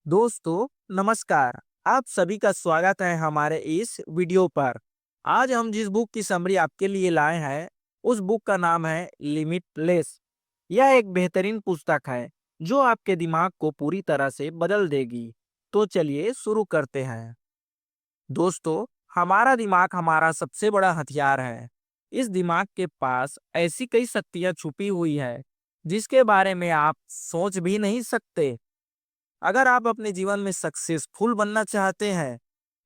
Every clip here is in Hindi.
दोस्तों नमस्कार। आप सभी का स्वागत है हमारे इस वीडियो पर। आज हम जिस बुक की समरी आपके लिए लाए हैं उस बुक का नाम है लिमिटलेस। यह एक बेहतरीन पुस्तक है जो आपके दिमाग को पूरी तरह से बदल देगी। तो चलिए शुरू करते हैं। दोस्तों, हमारा दिमाग हमारा सबसे बड़ा हथियार है। इस दिमाग के पास ऐसी कई शक्तियां छुपी हुई है जिसके बारे में आप सोच भी नहीं सकते। अगर आप अपने जीवन में सक्सेसफुल बनना चाहते हैं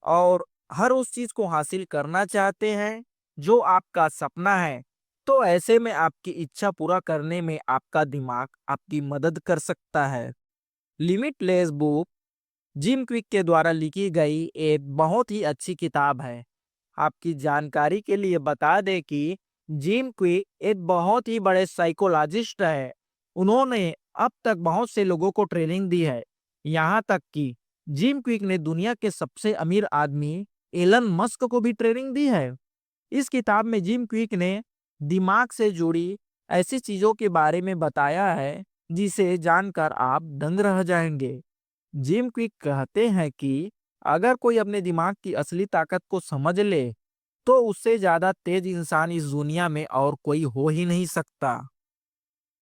और हर उस चीज को हासिल करना चाहते हैं जो आपका सपना है, तो ऐसे में आपकी इच्छा पूरा करने में आपका दिमाग आपकी मदद कर सकता है। लिमिटलेस बुक जिम क्विक के द्वारा लिखी गई एक बहुत ही अच्छी किताब है। आपकी जानकारी के लिए बता दें कि जिम क्विक एक बहुत ही बड़े साइकोलॉजिस्ट है। उन्होंने अब तक बहुत से लोगों को ट्रेनिंग दी है। यहाँ तक कि जिम क्विक ने दुनिया के सबसे अमीर आदमी एलन मस्क को भी ट्रेनिंग दी है। इस किताब में जिम क्विक ने दिमाग से जुड़ी ऐसी चीजों के बारे में बताया है जिसे जानकर आप दंग रह जाएंगे। जिम क्विक कहते हैं कि अगर कोई अपने दिमाग की असली ताकत को समझ ले तो उससे ज्यादा तेज इंसान इस दुनिया में और कोई हो ही नहीं सकता।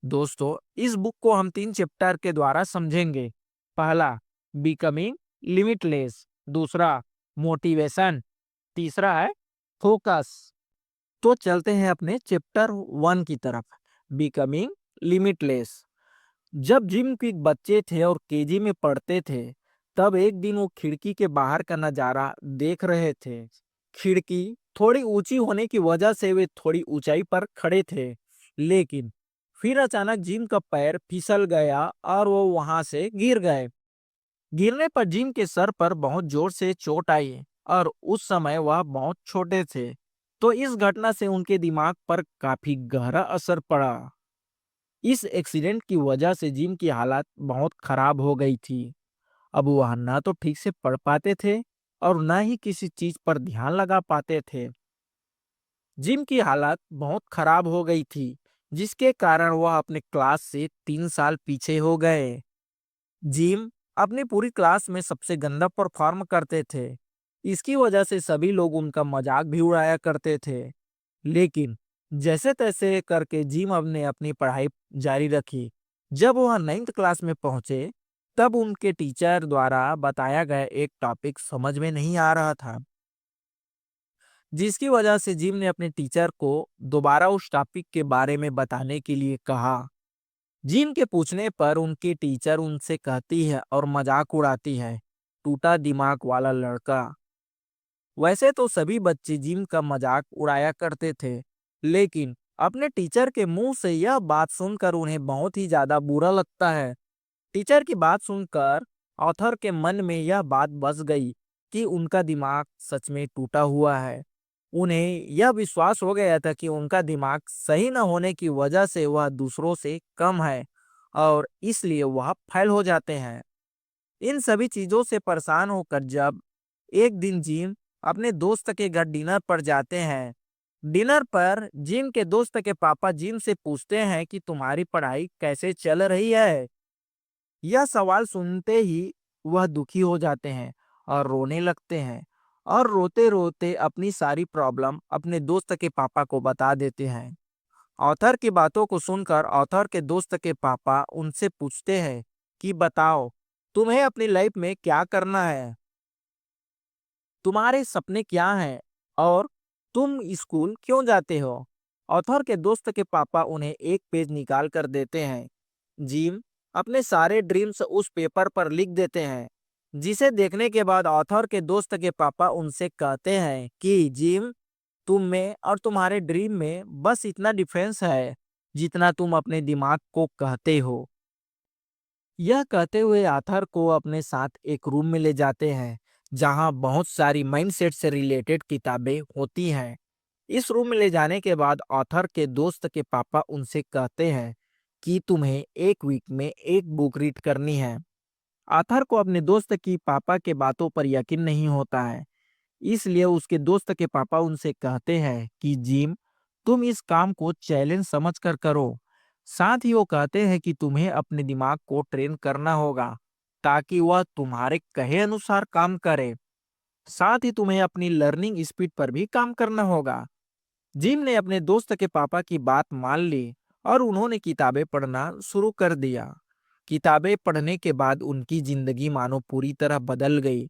दोस्तों, इस बुक को हम 3 चैप्टर के द्वारा समझेंगे। पहला, बिकमिंग लिमिटलेस। दूसरा, मोटिवेशन। तीसरा है फोकस। तो चलते हैं अपने चैप्टर 1 की तरफ। Becoming limitless. जब जिम क्विक बच्चे थे और केजी में पढ़ते थे, तब एक दिन वो खिड़की के बाहर का नजारा देख रहे थे। खिड़की थोड़ी ऊंची होने की वजह से वे थोड़ी ऊंचाई पर खड़े थे, लेकिन फिर अचानक जिम का पैर फिसल गया और वो वहां से गिर गए। गिरने पर जिम के सर पर बहुत जोर से चोट आई और उस समय वह बहुत छोटे थे। तो इस घटना से उनके दिमाग पर काफी गहरा असर पड़ा। इस एक्सीडेंट की वजह से जिम की हालत बहुत खराब हो गई थी। अब वह ना तो ठीक से पढ़ पाते थे और ना ही किसी चीज पर ध्यान लगा पाते थे। जिम की हालत बहुत खराब हो गई थी, जिसके कारण वह अपने क्लास से 3 साल पीछे हो गए। जिम अपनी पूरी क्लास में सबसे गंदा परफॉर्म करते थे। इसकी वजह से सभी लोग उनका मजाक भी उड़ाया करते थे। लेकिन जैसे तैसे करके जिम अब ने अपनी पढ़ाई जारी रखी। जब वह 9th क्लास में पहुंचे, तब उनके टीचर द्वारा बताया गया एक टॉपिक समझ में नहीं आ रहा था, जिसकी वजह से जिम ने अपने टीचर को दोबारा उस टॉपिक के बारे में बताने के लिए कहा। जिम के पूछने पर उनकी टीचर उनसे कहती है और मजाक उड़ाती है, टूटा दिमाग वाला लड़का। वैसे तो सभी बच्चे जिम का मजाक उड़ाया करते थे, लेकिन अपने टीचर के मुंह से यह बात सुनकर उन्हें बहुत ही ज्यादा बुरा लगता है। टीचर की बात सुनकर ऑथर के मन में यह बात बस गई कि उनका दिमाग सच में टूटा हुआ है। उन्हें यह विश्वास हो गया था कि उनका दिमाग सही न होने की वजह से वह दूसरों से कम है और इसलिए वह फेल हो जाते हैं। इन सभी चीजों से परेशान होकर जब एक दिन जिम अपने दोस्त के घर डिनर पर जाते हैं। डिनर पर जिम के दोस्त के पापा जिम से पूछते हैं कि तुम्हारी पढ़ाई कैसे चल रही है। यह सवाल सुनते ही वह दुखी हो जाते हैं और रोने लगते हैं और रोते रोते अपनी सारी प्रॉब्लम अपने दोस्त के पापा को बता देते हैं। ऑथर की बातों को सुनकर ऑथर के दोस्त के पापा उनसे पूछते हैं कि बताओ, तुम्हें अपनी लाइफ में क्या करना है, तुम्हारे सपने क्या हैं और तुम स्कूल क्यों जाते हो। ऑथर के दोस्त के पापा उन्हें एक पेज निकाल कर देते हैं। जिम अपने सारे ड्रीम्स उस पेपर पर लिख देते हैं, जिसे देखने के बाद ऑथर के दोस्त के पापा उनसे कहते हैं कि जिम, तुम में और तुम्हारे ड्रीम में बस इतना डिफरेंस है जितना तुम अपने दिमाग को कहते हो। यह कहते हुए आथर को अपने साथ एक रूम में ले जाते हैं जहां बहुत सारी माइंडसेट से रिलेटेड किताबें होती हैं। इस रूम में ले जाने के बाद ऑथर के दोस्त के पापा उनसे कहते हैं कि तुम्हें एक वीक में एक बुक रीड करनी है। आथर को अपने दोस्त की पापा के बातों पर यकीन नहीं होता है, इसलिए उसके दोस्त के पापा उनसे कहते हैं कि जिम, तुम इस काम को चैलेंज समझकर करो। साथ ही वो कहते हैं कि तुम्हें अपने दिमाग को ट्रेन करना होगा ताकि वह तुम्हारे कहे अनुसार काम करे। साथ ही तुम्हें अपनी लर्निंग स्पीड पर भी काम करना होगा। जिम ने अपने दोस्त के पापा की बात मान ली और उन्होंने किताबें पढ़ना शुरू कर दिया। किताबें पढ़ने के बाद उनकी जिंदगी मानो पूरी तरह बदल गई।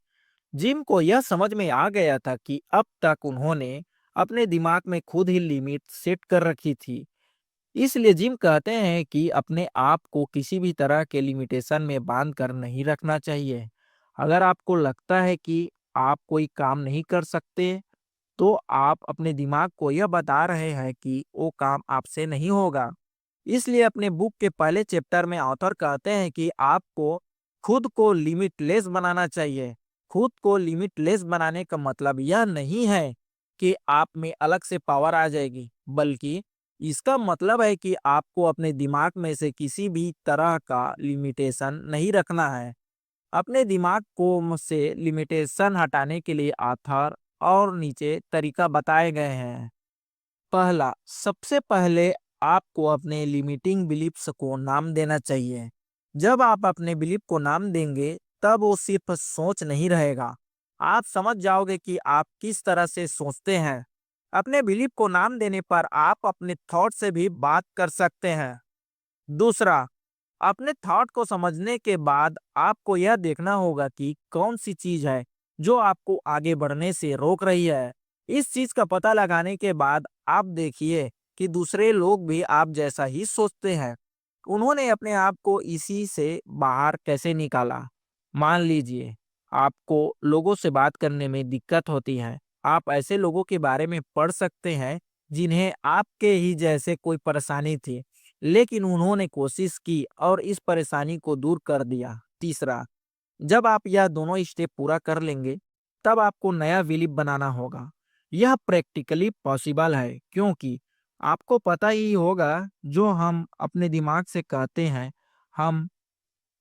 जिम को यह समझ में आ गया था कि अब तक उन्होंने अपने दिमाग में खुद ही लिमिट सेट कर रखी थी। इसलिए जिम कहते हैं कि अपने आप को किसी भी तरह के लिमिटेशन में बांध कर नहीं रखना चाहिए। अगर आपको लगता है कि आप कोई काम नहीं कर सकते, तो आप अपने दिमाग को यह बता रहे हैं कि वो काम आपसे नहीं होगा। इसलिए अपने बुक के पहले चैप्टर में ऑथर कहते हैं कि आपको खुद को लिमिटलेस बनाना चाहिए। खुद को लिमिटलेस बनाने का मतलब यह नहीं है कि आप में अलग से पावर आ जाएगी, बल्कि इसका मतलब है कि आपको अपने दिमाग में से किसी भी तरह का लिमिटेशन नहीं रखना है। अपने दिमाग को से लिमिटेशन हटाने के लिए ऑथर और नीचे तरीका बताए गए हैं। पहला, सबसे पहले आपको अपने लिमिटिंग बिलीफ्स को नाम देना चाहिए। जब आप अपने बिलीफ को नाम देंगे, तब वो सिर्फ सोच नहीं रहेगा। आप समझ जाओगे कि आप किस तरह से सोचते हैं। अपने बिलीफ को नाम देने पर आप अपने थॉट से भी बात कर सकते हैं। दूसरा, अपने थॉट को समझने के बाद आपको यह देखना होगा कि कौन सी चीज है जो आपको आगे बढ़ने से रोक रही है। इस चीज का पता लगाने के बाद आप देखिए कि दूसरे लोग भी आप जैसा ही सोचते हैं। उन्होंने अपने आप को इसी से बाहर कैसे निकाला। मान लीजिए आपको लोगों से बात करने में दिक्कत होती है। आप ऐसे लोगों के बारे में पढ़ सकते हैं जिन्हें आपके ही जैसे कोई परेशानी थी, लेकिन उन्होंने कोशिश की और इस परेशानी को दूर कर दिया। तीसरा, जब आप यह दोनों स्टेप पूरा कर लेंगे, तब आपको नया बिलीफ बनाना होगा। यह प्रैक्टिकली पॉसिबल है, क्योंकि आपको पता ही होगा जो हम अपने दिमाग से कहते हैं, हम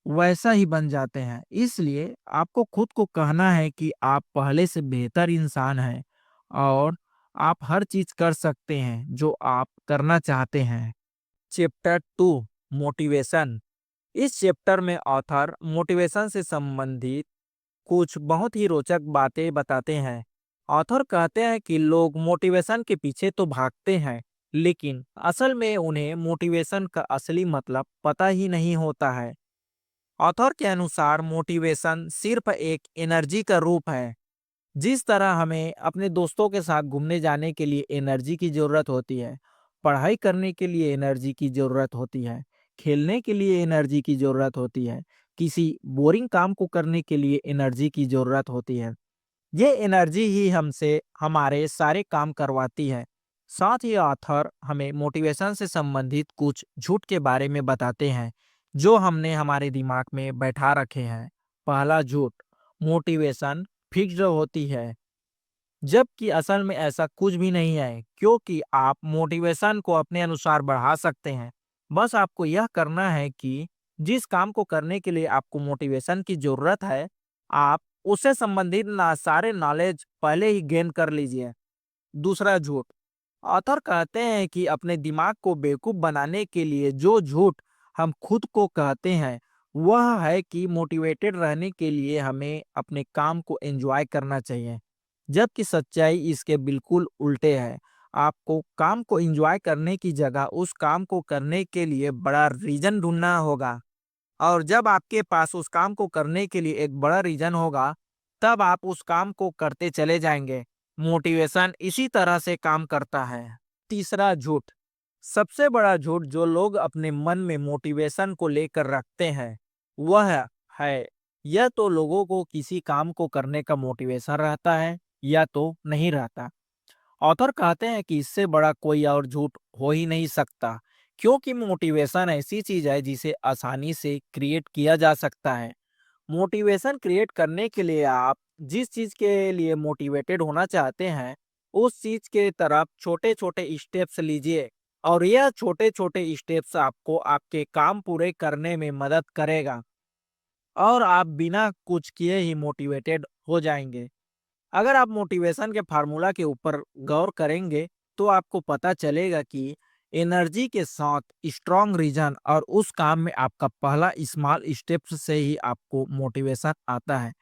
वैसा ही बन जाते हैं। इसलिए आपको खुद को कहना है कि आप पहले से बेहतर इंसान हैं और आप हर चीज कर सकते हैं जो आप करना चाहते हैं। Chapter 2, motivation. इस चैप्टर में ऑथर मोटिवेशन से संबंधित कुछ बहुत ही रोचक बातें बताते हैं। ऑथर कहते हैं कि लोग मोटिवेशन के पीछे तो भागते हैं, लेकिन असल में उन्हें मोटिवेशन का असली मतलब पता ही नहीं होता है। ऑथर के अनुसार मोटिवेशन सिर्फ एक एनर्जी का रूप है। जिस तरह हमें अपने दोस्तों के साथ घूमने जाने के लिए एनर्जी की जरूरत होती है, पढ़ाई करने के लिए एनर्जी की जरूरत होती है, खेलने के लिए एनर्जी की जरूरत होती है, किसी बोरिंग काम को करने के लिए एनर्जी की जरूरत होती है। ये एनर्जी ही हमसे हमारे सारे काम करवाती है। साथ ही ऑथर हमें मोटिवेशन से संबंधित कुछ झूठ के बारे में बताते हैं जो हमने हमारे दिमाग में बैठा रखे हैं। पहला झूठ, मोटिवेशन फिक्स्ड होती है, जबकि असल में ऐसा कुछ भी नहीं है, क्योंकि आप मोटिवेशन को अपने अनुसार बढ़ा सकते हैं। बस आपको यह करना है कि जिस काम को करने के लिए आपको मोटिवेशन की जरूरत है, आप उससे संबंधित ना सारे नॉलेज पहले ही गेन कर लीजिए। दूसरा झूठ, ऑथर कहते हैं कि अपने दिमाग को बेवकूफ बनाने के लिए जो झूठ हम खुद को कहते हैं, वह है कि मोटिवेटेड रहने के लिए हमें अपने काम को एंजॉय करना चाहिए, जबकि सच्चाई इसके बिल्कुल उल्टे है। आपको काम को एंजॉय करने की जगह उस काम को करने के लिए बड़ा रीजन ढूंढना होगा, और जब आपके पास उस काम को करने के लिए एक बड़ा रीजन होगा, तब आप उस काम को करते चले जाएंगे। मोटिवेशन इसी तरह से काम करता है। तीसरा झूठ, सबसे बड़ा झूठ जो लोग अपने मन में मोटिवेशन को लेकर रखते हैं, वह है या तो लोगों को किसी काम को करने का मोटिवेशन रहता है या तो नहीं रहता। ऑथर कहते हैं कि इससे बड़ा कोई और झूठ हो ही नहीं सकता, क्योंकि मोटिवेशन ऐसी चीज है जिसे आसानी से क्रिएट किया जा सकता है। मोटिवेशन क्रिएट करने के लिए आप जिस चीज के लिए मोटिवेटेड होना चाहते हैं, उस चीज के तरफ छोटे छोटे स्टेप्स लीजिए, और यह छोटे छोटे स्टेप्स आपको आपके काम पूरे करने में मदद करेगा और आप बिना कुछ किए ही मोटिवेटेड हो जाएंगे। अगर आप मोटिवेशन के फार्मूला के ऊपर गौर करेंगे, तो आपको पता चलेगा कि एनर्जी के साथ स्ट्रॉन्ग रीजन और उस काम में आपका पहला स्मॉल स्टेप्स से ही आपको मोटिवेशन आता है।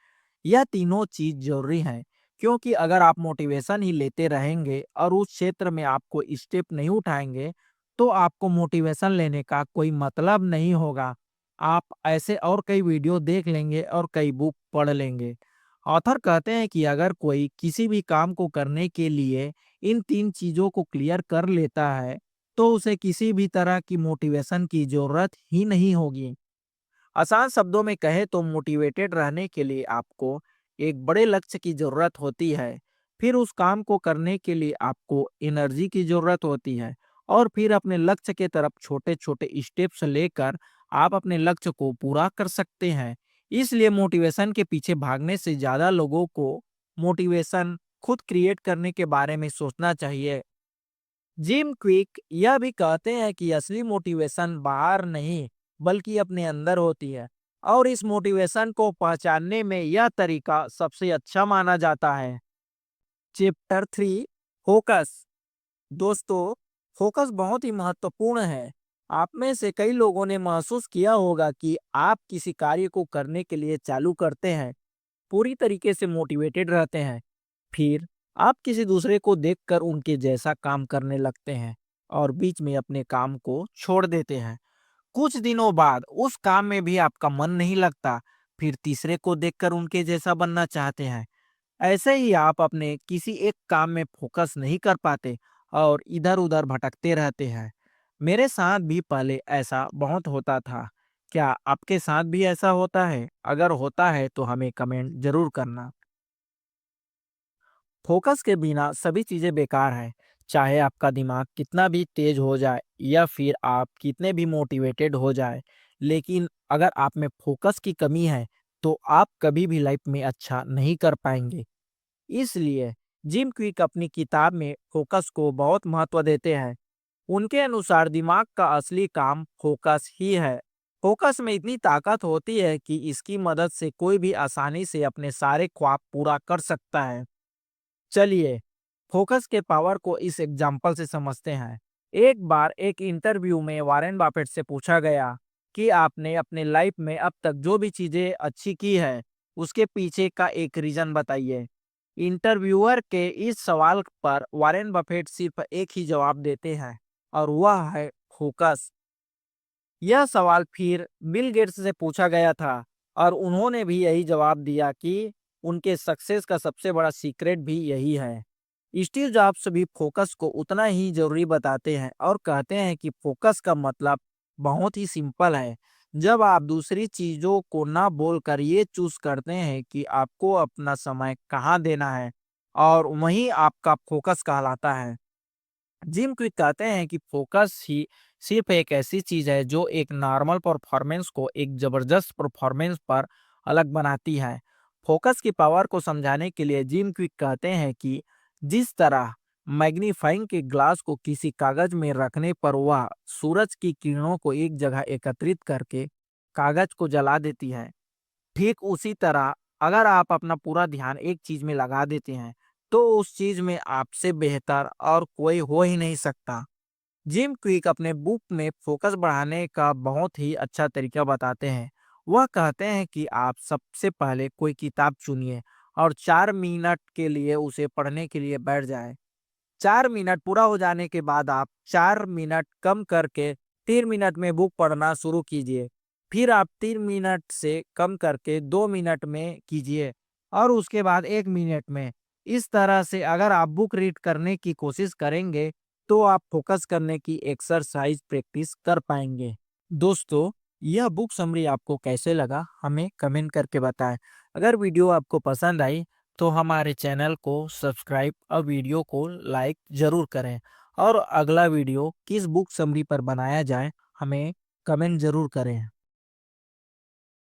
यह तीनों चीज जरूरी है, क्योंकि अगर आप मोटिवेशन ही लेते रहेंगे और उस क्षेत्र में आपको स्टेप नहीं उठाएंगे तो आपको मोटिवेशन लेने का कोई मतलब नहीं होगा। आप ऐसे और कई वीडियो देख लेंगे और कई बुक पढ़ लेंगे। ऑथर कहते हैं कि अगर कोई किसी भी काम को करने के लिए इन तीन चीजों को क्लियर कर लेता है तो उसे किसी भी तरह की मोटिवेशन की जरूरत ही नहीं होगी। आसान शब्दों में कहे तो मोटिवेटेड रहने के लिए आपको एक बड़े लक्ष्य की जरूरत होती है, फिर उस काम को करने के लिए आपको एनर्जी की जरूरत होती है और फिर अपने लक्ष्य के तरफ छोटे छोटे स्टेप्स लेकर आप अपने लक्ष्य को पूरा कर सकते हैं। इसलिए मोटिवेशन के पीछे भागने से ज्यादा लोगों को मोटिवेशन खुद क्रिएट करने के बारे में सोचना चाहिए। जिम क्विक यह भी कहते हैं कि असली मोटिवेशन बाहर नहीं बल्कि अपने अंदर होती है, और इस मोटिवेशन को पहचानने में यह तरीका सबसे अच्छा माना जाता है। Chapter 3, focus. दोस्तों, फोकस बहुत ही महत्वपूर्ण है। आप में से कई लोगों ने महसूस किया होगा कि आप किसी कार्य को करने के लिए चालू करते हैं, पूरी तरीके से मोटिवेटेड रहते हैं, फिर आप किसी दूसरे को देखकर उनके जैसा काम करने लगते हैं और बीच में अपने काम को छोड़ देते हैं। कुछ दिनों बाद उस काम में भी आपका मन नहीं लगता, फिर तीसरे को देखकर उनके जैसा बनना चाहते हैं। ऐसे ही आप अपने किसी एक काम में फोकस नहीं कर पाते और इधर-उधर भटकते रहते हैं। मेरे साथ भी पहले ऐसा बहुत होता था। क्या आपके साथ भी ऐसा होता है? अगर होता है तो हमें कमेंट जरूर करना। फोकस के बिना सभी चीजें बेकार हैं। चाहे आपका दिमाग कितना भी तेज हो जाए या फिर आप कितने भी मोटिवेटेड हो जाए, लेकिन अगर आप में फोकस की कमी है तो आप कभी भी लाइफ में अच्छा नहीं कर पाएंगे। इसलिए जिम क्विक अपनी किताब में फोकस को बहुत महत्व देते हैं। उनके अनुसार दिमाग का असली काम फोकस ही है। फोकस में इतनी ताकत होती है कि इसकी मदद से कोई भी आसानी से अपने सारे ख्वाब पूरा कर सकता है। चलिए फोकस के पावर को इस एग्जाम्पल से समझते हैं। एक बार एक इंटरव्यू में वॉरेन बफेट से पूछा गया कि आपने अपने लाइफ में अब तक जो भी चीजें अच्छी की है उसके पीछे का एक रीजन बताइए। इंटरव्यूअर के इस सवाल पर वॉरेन बफेट सिर्फ एक ही जवाब देते हैं और वह है फोकस। यह सवाल फिर बिल गेट्स से पूछा गया था और उन्होंने भी यही जवाब दिया कि उनके सक्सेस का सबसे बड़ा सीक्रेट भी यही है। स्टीव जॉब्स भी फोकस को उतना ही जरूरी बताते हैं और कहते हैं कि फोकस का मतलब बहुत ही सिंपल है। जब आप दूसरी चीजों को ना बोलकर ये चूज करते हैं कि आपको अपना समय कहाँ देना है, और वहीं आपका फोकस कहलाता है। जिम क्विक कहते हैं कि फोकस ही सिर्फ एक ऐसी चीज है जो एक नॉर्मल परफॉर्मेंस को एक जबरदस्त परफॉर्मेंस पर अलग बनाती है। फोकस की पावर को समझाने के लिए जिम क्विक कहते हैं कि जिस तरह मैग्नीफाइंग के ग्लास को किसी कागज में रखने पर वह सूरज की किरणों को एक जगह एकत्रित करके कागज को जला देती है, ठीक उसी तरह अगर आप अपना पूरा ध्यान एक चीज में लगा देते हैं तो उस चीज में आपसे बेहतर और कोई हो ही नहीं सकता। जिम क्विक अपने बुक में फोकस बढ़ाने का बहुत ही अच्छा तरीका बताते हैं। वह कहते हैं कि आप सबसे पहले कोई किताब चुनिए और 4 मिनट के लिए उसे पढ़ने के लिए बैठ जाएं। 4 मिनट पूरा हो जाने के बाद आप 4 मिनट कम करके 3 मिनट में बुक पढ़ना शुरू कीजिए। फिर आप 3 मिनट से कम करके 2 मिनट में कीजिए और उसके बाद 1 मिनट में। इस तरह से अगर आप बुक रीड करने की कोशिश करेंगे तो आप फोकस करने की एक्सरसाइज प्रैक्टिस कर पाएंगे। दोस्तों, यह बुक समरी आपको कैसे लगा हमें कमेंट करके बताएं। अगर वीडियो आपको पसंद आई तो हमारे चैनल को सब्सक्राइब और वीडियो को लाइक जरूर करें, और अगला वीडियो किस बुक समरी पर बनाया जाए हमें कमेंट जरूर करें।